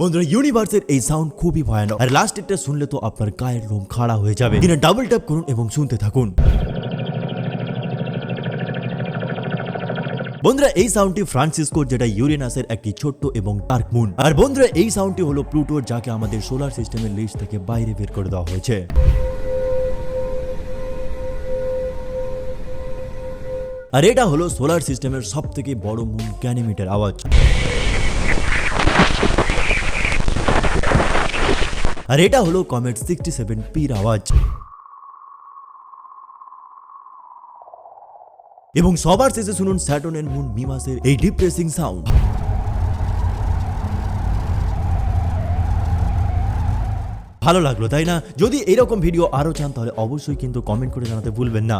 বন্ধুরা ইউনিভার্সের এই সাউন্ড খুবই ভয়ানক আর লাস্ট এটা শুনলে তো আপনার গায়ের লোম খাড়া হয়ে যাবে। কিনা ডাবল ট্যাপ করুন এবং শুনতে থাকুন। বন্ধুরা এই সাউন্ডটি ফ্রান্সিসকোর, যেটা ইউরেনাসের একটি ছোট্ট এবং ডার্ক মুন। আর বন্ধুরা এই সাউন্ডটি হলো প্লুটোর, যাকে আমাদের সোলার সিস্টেমের লিস্ট থেকে বাইরে বের করে দেওয়া হয়েছে। আর এটা হলো সোলার সিস্টেমের সব থেকে বড় মুন গ্যানিমিডের আওয়াজ। আর এটা হলো কমেট 67P'র আওয়াজ। এবং সবার শেষে শুনুন স্যাটার্নের মুন মিমাসের এই ডিপ্রেসিং সাউন্ড। ভালো লাগলো তাই না? যদি এরকম ভিডিও আরো চান তাহলে অবশ্যই কিন্তু কমেন্ট করে জানাতে ভুলবেন না।